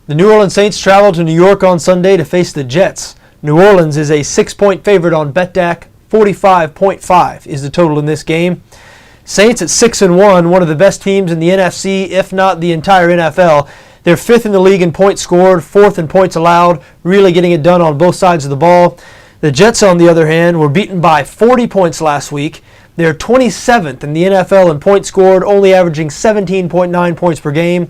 The New Orleans Saints travel to New York on Sunday to face the Jets. New Orleans is a 6-point favorite on BETDAQ. 45.5 is the total in this game. Saints at 6-1, one of the best teams in the NFC, if not the entire NFL. They're 5th in the league in points scored, 4th in points allowed, really getting it done on both sides of the ball. The Jets, on the other hand, were beaten by 40 points last week. They're 27th in the NFL in points scored, only averaging 17.9 points per game.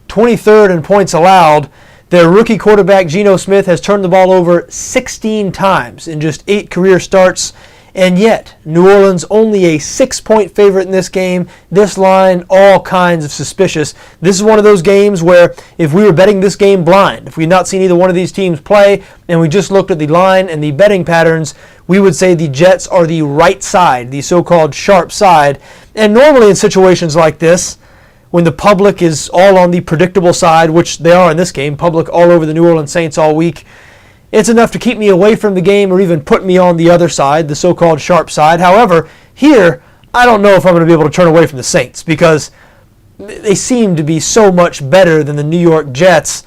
23rd in points allowed. Their rookie quarterback, Geno Smith, has turned the ball over 16 times in just 8 career starts. And yet, New Orleans only a 6-point favorite in this game. This line, all kinds of suspicious. This is one of those games where if we were betting this game blind, if we had not seen either one of these teams play, and we just looked at the line and the betting patterns, we would say the Jets are the right side, the so-called sharp side. And normally in situations like this, when the public is all on the predictable side, which they are in this game, public all over the New Orleans Saints all week, it's enough to keep me away from the game or even put me on the other side, the so-called sharp side. However, here, I don't know if I'm going to be able to turn away from the Saints because they seem to be so much better than the New York Jets.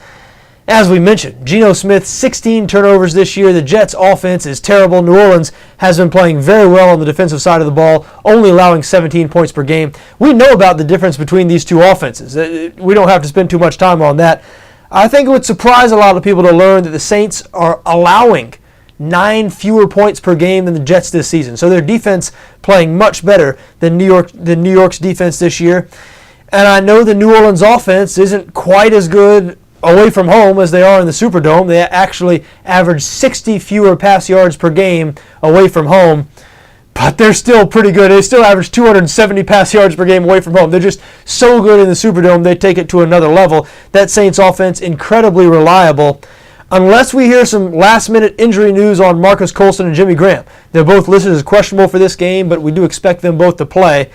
As we mentioned, Geno Smith, 16 turnovers this year. The Jets' offense is terrible. New Orleans has been playing very well on the defensive side of the ball, only allowing 17 points per game. We know about the difference between these two offenses. We don't have to spend too much time on that. I think it would surprise a lot of people to learn that the Saints are allowing 9 fewer points per game than the Jets this season. So their defense playing much better than New York's defense this year. And I know the New Orleans offense isn't quite as good away from home as they are in the Superdome. They actually average 60 fewer pass yards per game away from home, but they're still pretty good. They still average 270 pass yards per game away from home. They're just so good in the Superdome, they take it to another level. That Saints offense, incredibly reliable, unless we hear some last-minute injury news on Marcus Colston and Jimmy Graham. They're both listed as questionable for this game, but we do expect them both to play.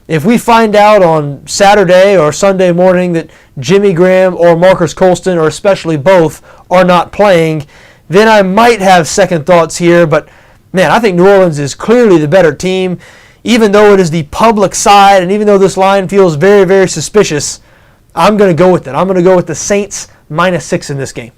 If we find out on Saturday or Sunday morning that Jimmy Graham or Marcus Colston, or especially both, are not playing, then I might have second thoughts here. But, man, I think New Orleans is clearly the better team. Even though it is the public side and even though this line feels very, very suspicious, I'm going to go with it. I'm going to go with the Saints -6 in this game.